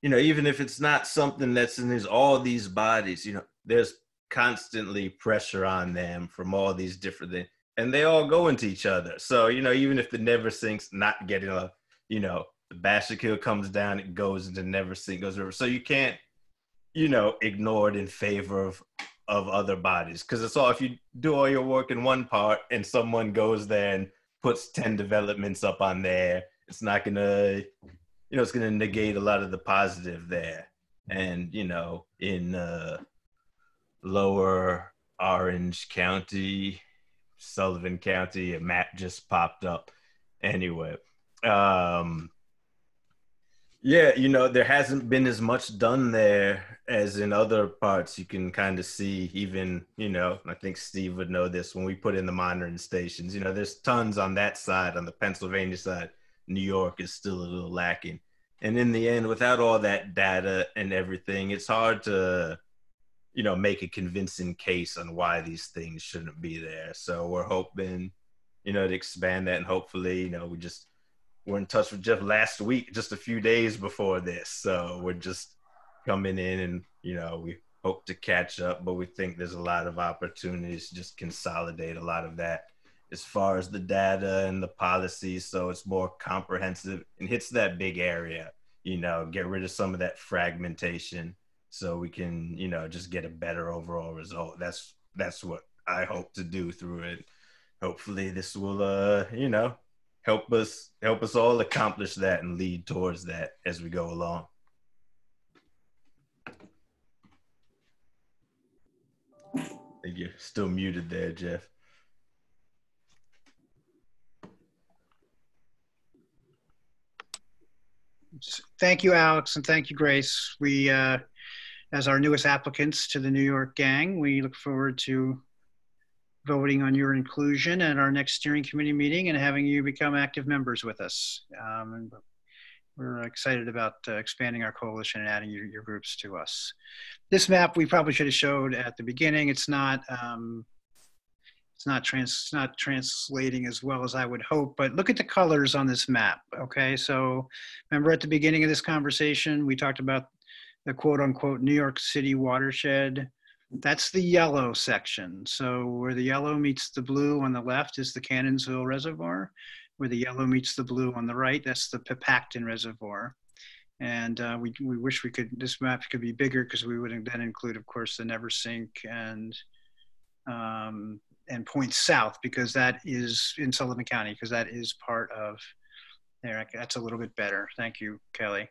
you know, even if it's not something that's in all these bodies, you know, there's constantly pressure on them from all these different things, and they all go into each other. So, you know, even if the Neversink's not getting a, you know, the Bashik Hill comes down, it goes into Neversink, goes over. So you can't, you know, ignore it in favor of other bodies, because it's all, if you do all your work in one part and someone goes there and puts 10 developments up on there, it's not gonna, you know, it's gonna negate a lot of the positive there. And, you know, in lower Orange County, Sullivan County, a map just popped up. Anyway, yeah, you know, there hasn't been as much done there as in other parts. You can kind of see, even, you know, I think Steve would know this, when we put in the monitoring stations, you know, there's tons on that side, on the Pennsylvania side. New York is still a little lacking. And in the end, without all that data and everything, it's hard to, you know, make a convincing case on why these things shouldn't be there. So we're hoping, you know, to expand that, and hopefully, you know, we're in touch with Jeff last week, just a few days before this. So we're just coming in, and, you know, we hope to catch up, but we think there's a lot of opportunities to just consolidate a lot of that as far as the data and the policies. So it's more comprehensive and hits that big area, you know, get rid of some of that fragmentation so we can, you know, just get a better overall result. That's what I hope to do through it. Hopefully this will, you know, help us all accomplish that and lead towards that as we go along. I think you're still muted there, Jeff. Thank you, Alex, and thank you, Grace. We, as our newest applicants to the New York gang, we look forward to voting on your inclusion at our next steering committee meeting and having you become active members with us. And we're excited about expanding our coalition and adding your groups to us. This map we probably should have showed at the beginning. It's not translating as well as I would hope, but look at the colors on this map, okay? So remember at the beginning of this conversation, we talked about the quote unquote New York City watershed. That's the yellow section. So where the yellow meets the blue on the left is the Cannonsville Reservoir. Where the yellow meets the blue on the right, that's the Pepacton Reservoir. And we wish this map could be bigger, because we would then include, of course, the Neversink and Point South, because that is in Sullivan County, because that is part of there. That's a little bit better. Thank you, Kelly.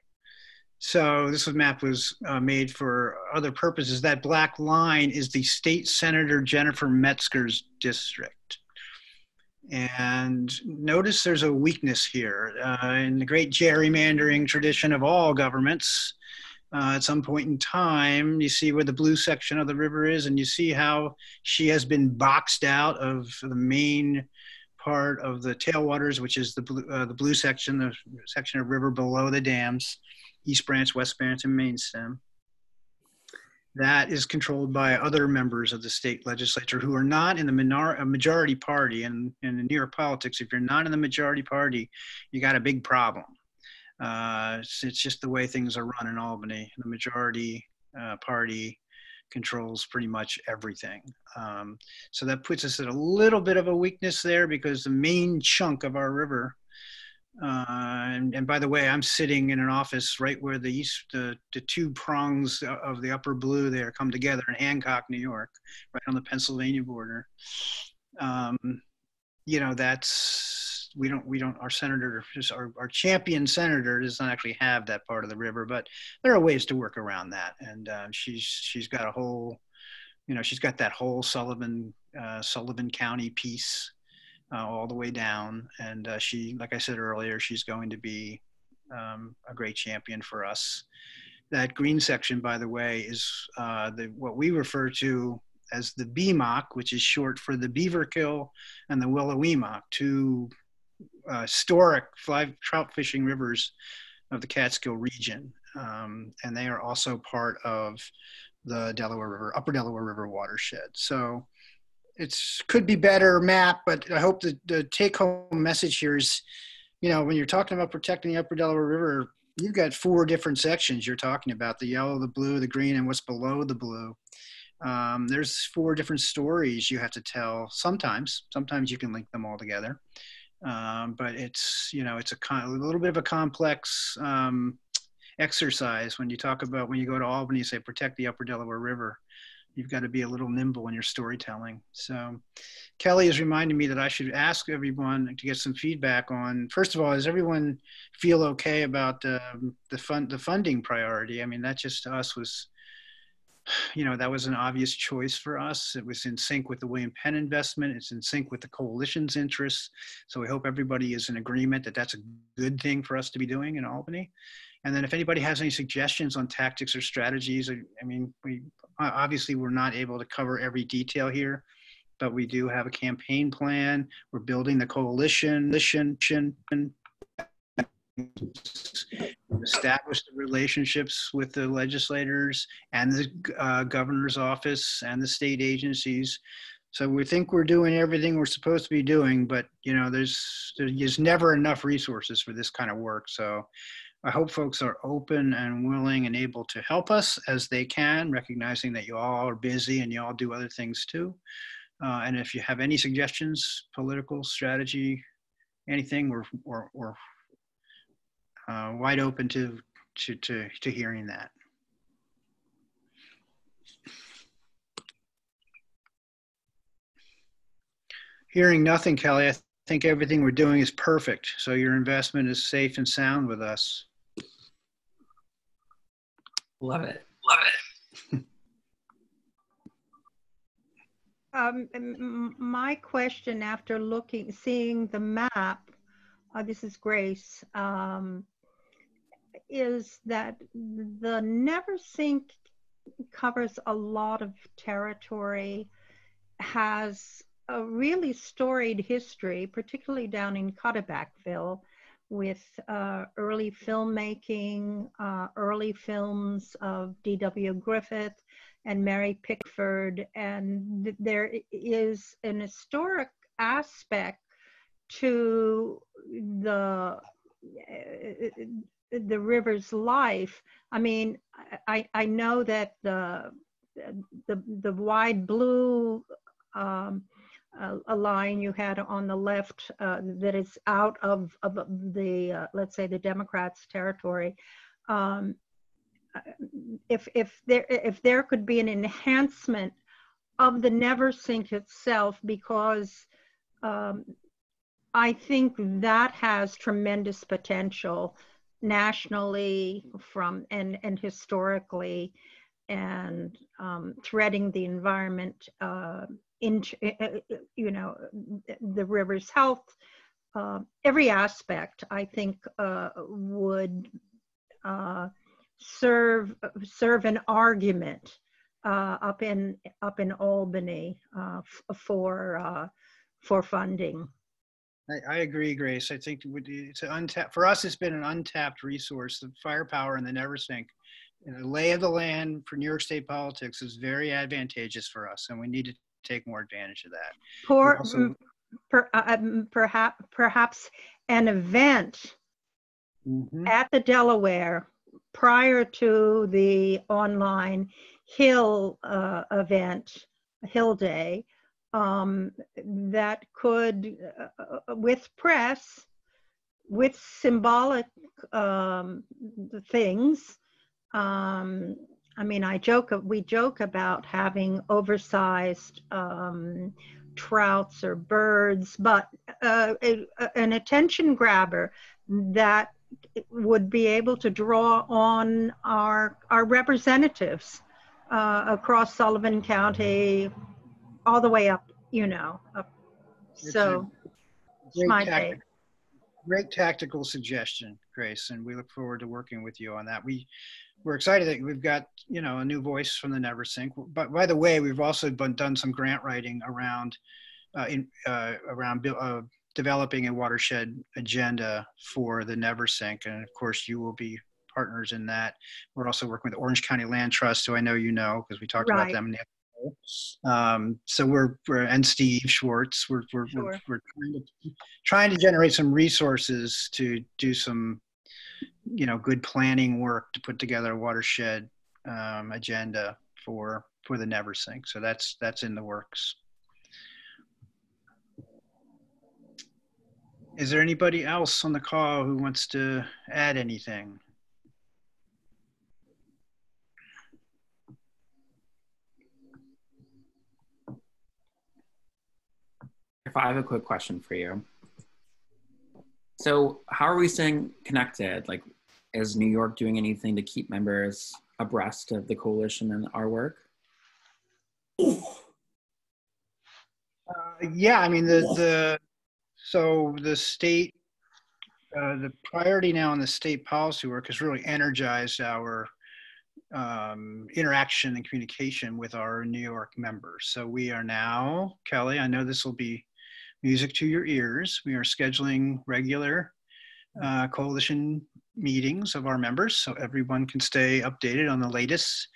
So this map was made for other purposes. That black line is the State Senator Jennifer Metzger's district. And notice there's a weakness here. In the great gerrymandering tradition of all governments, at some point in time. You see where the blue section of the river is, and you see how she has been boxed out of the main part of the tailwaters, which is the blue section, the section of river below the dams, East Branch, West Branch, and Main Stem. That is controlled by other members of the state legislature who are not in the majority party. And in New York politics, if you're not in the majority party, you got a big problem. It's just the way things are run in Albany. The majority party controls pretty much everything. So that puts us at a little bit of a weakness there, because the main chunk of our river, and by the way, I'm sitting in an office right where the two prongs of the upper blue there come together in Hancock, New York, right on the Pennsylvania border. You know, we don't, our senator, our champion senator does not actually have that part of the river, but there are ways to work around that. And she's got a whole, you know, she's got that whole Sullivan County piece all the way down. And she, like I said earlier, she's going to be a great champion for us. That green section, by the way, is what we refer to as the BMOC, which is short for the Beaverkill and the Willowemoc, two historic trout fishing rivers of the Catskill region. And they are also part of the Delaware River, Upper Delaware River watershed. So could be better map, but I hope the take-home message here is, you know, when you're talking about protecting the Upper Delaware River, you've got 4 different sections you're talking about: the yellow, the blue, the green, and what's below the blue. There's 4 different stories you have to tell. Sometimes you can link them all together, but it's, you know, it's a little bit of a complex exercise when you talk about, when you go to Albany, you say protect the Upper Delaware River. You've got to be a little nimble in your storytelling. So Kelly has reminded me that I should ask everyone to get some feedback on, first of all, does everyone feel okay about the funding priority? I mean, that just to us was, you know, that was an obvious choice for us. It was in sync with the William Penn investment. It's in sync with the coalition's interests. So we hope everybody is in agreement that that's a good thing for us to be doing in Albany. And then if anybody has any suggestions on tactics or strategies, I mean, obviously we're not able to cover every detail here, but we do have a campaign plan. We're building the coalition, establish the relationships with the legislators and the governor's office and the state agencies. So we think we're doing everything we're supposed to be doing, but you know, there's never enough resources for this kind of work. So I hope folks are open and willing and able to help us as they can, recognizing that you all are busy and you all do other things too. And if you have any suggestions, political strategy, anything, we're wide open to hearing that. Hearing nothing, Kelly, I think everything we're doing is perfect. So your investment is safe and sound with us. Love it. My question after seeing the map, this is Grace, is that the Neversink covers a lot of territory, has a really storied history, particularly down in Cutterbackville, with early filmmaking, early films of D.W. Griffith and Mary Pickford. And there is an historic aspect to the river's life. I mean, I know that the wide blue a line you had on the left that is out of the let's say the Democrats' territory. If there could be an enhancement of the Neversink itself, because I think that has tremendous potential nationally and historically, and threading the environment into, you know, the river's health, every aspect, I think would serve an argument up in Albany for funding. I agree, Grace. I think it's an untapped, for us, it's been an untapped resource. The firepower and the Neversink, the lay of the land for New York State politics is very advantageous for us, and we need to take more advantage of that. Perhaps an event at the Delaware prior to the online Hill event, Hill Day, that could, with press, with symbolic things. I mean, we joke about having oversized trouts or birds, but an attention grabber that would be able to draw on our representatives across Sullivan County, all the way up, up. So it's my take. Great tactical suggestion, Grace, and we look forward to working with you on that. We're excited that we've got, a new voice from the Neversink. But by the way, we've also done some grant writing around developing a watershed agenda for the Neversink, and of course, you will be partners in that. We're also working with Orange County Land Trust, who I know you know because we talked about them in the so we're and Steve Schwartz. We're trying to generate some resources to do some good planning work to put together a watershed agenda for the Neversink. So that's in the works. Is there anybody else on the call who wants to add anything? If I have a quick question for you. So how are we staying connected? Like, is New York doing anything to keep members abreast of the coalition and our work? Yeah, I mean, so the state, the priority now in the state policy work has really energized our interaction and communication with our New York members. So we are now, Kelly, I know this will be music to your ears. We are scheduling regular coalition meetings of our members so everyone can stay updated on the latest.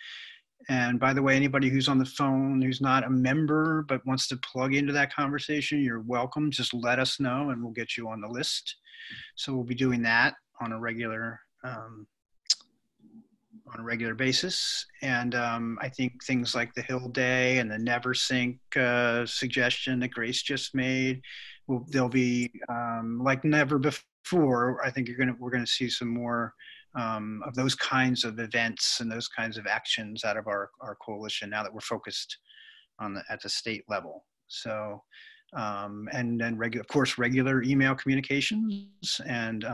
And by the way, anybody who's on the phone who's not a member but wants to plug into that conversation, you're welcome. Just let us know and we'll get you on the list. So we'll be doing that on a regular basis. And I think things like the Hill Day and the Neversink suggestion that Grace just made, they'll be like never before. I think we're gonna see some more of those kinds of events and those kinds of actions out of our coalition now that we're focused at the state level. So and then of course regular email communications, and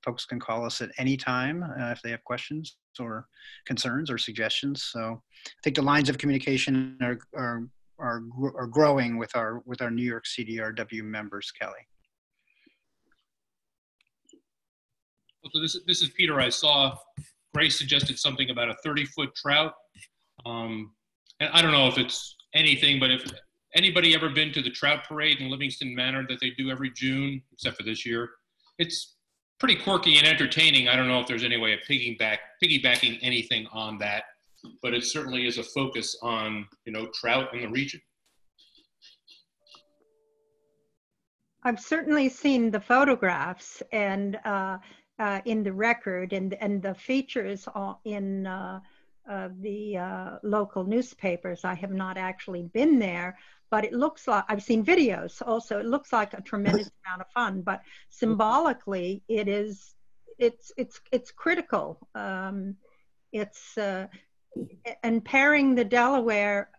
folks can call us at any time if they have questions or concerns or suggestions. So I think the lines of communication are growing with our New York CDRW members, Kelly. So this is Peter. I saw Grace suggested something about a 30-foot trout. And I don't know if it's anything, but if anybody ever been to the trout parade in Livingston Manor that they do every June, except for this year, it's pretty quirky and entertaining. I don't know if there's any way of piggybacking anything on that, but it certainly is a focus on, trout in the region. I've certainly seen the photographs and in the record and the features in the local newspapers. I have not actually been there, but it looks like, I've seen videos also, it looks like a tremendous amount of fun, but symbolically it's critical. And pairing the Delaware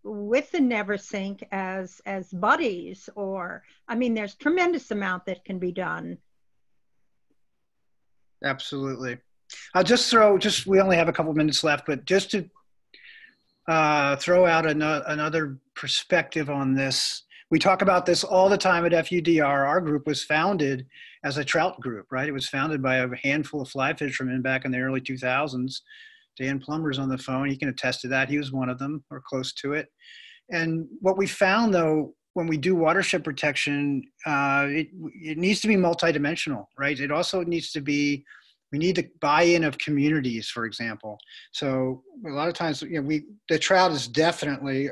with the Neversink as buddies, there's tremendous amount that can be done. Absolutely. I'll just we only have a couple minutes left, but just to throw out another perspective on this. we talk about this all the time at FUDR. Our group was founded as a trout group, right? It was founded by a handful of fly fishermen back in the early 2000s. Dan Plummer's on the phone. He can attest to that. He was one of them, or close to it. And what we found, though, when we do watershed protection, it needs to be multidimensional, right? It also needs to be, we need the buy-in of communities, for example. So a lot of times, the trout is definitely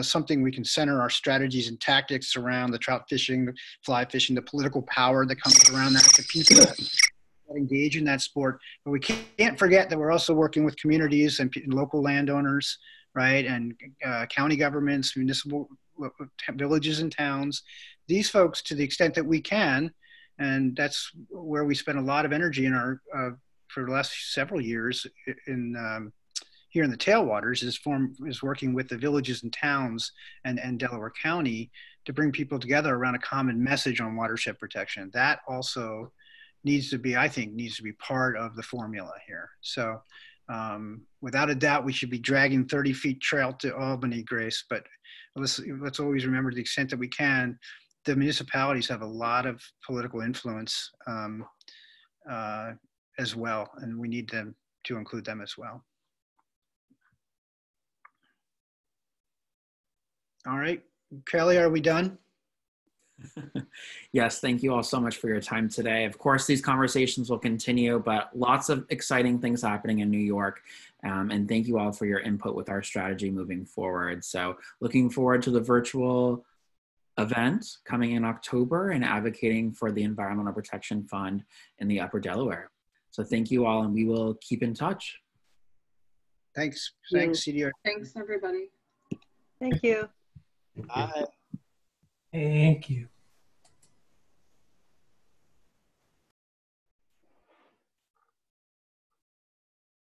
something we can center our strategies and tactics around: the trout fishing, the fly fishing, the political power that comes around that, the people that engage in that sport. But we can't forget that we're also working with communities and local landowners, right? And county governments, municipal villages and towns. These folks, to the extent that we can, and that's where we spend a lot of energy in our, for the last several years here in the tailwaters, is working with the villages and towns and Delaware County to bring people together around a common message on watershed protection. That also needs to be, I think, needs to be part of the formula here. So without a doubt, we should be dragging 30 feet trail to Albany, Grace, but let's always remember, to the extent that we can, the municipalities have a lot of political influence as well, and we need them to include them as well. All right, Kelly, are we done? Yes, thank you all so much for your time today. Of course, these conversations will continue, but lots of exciting things happening in New York. And thank you all for your input with our strategy moving forward. So looking forward to the virtual event coming in October and advocating for the Environmental Protection Fund in the Upper Delaware. So thank you all, and we will keep in touch. Thanks. Thanks, CDR. Thanks, everybody. Thank you. Bye. Thank you.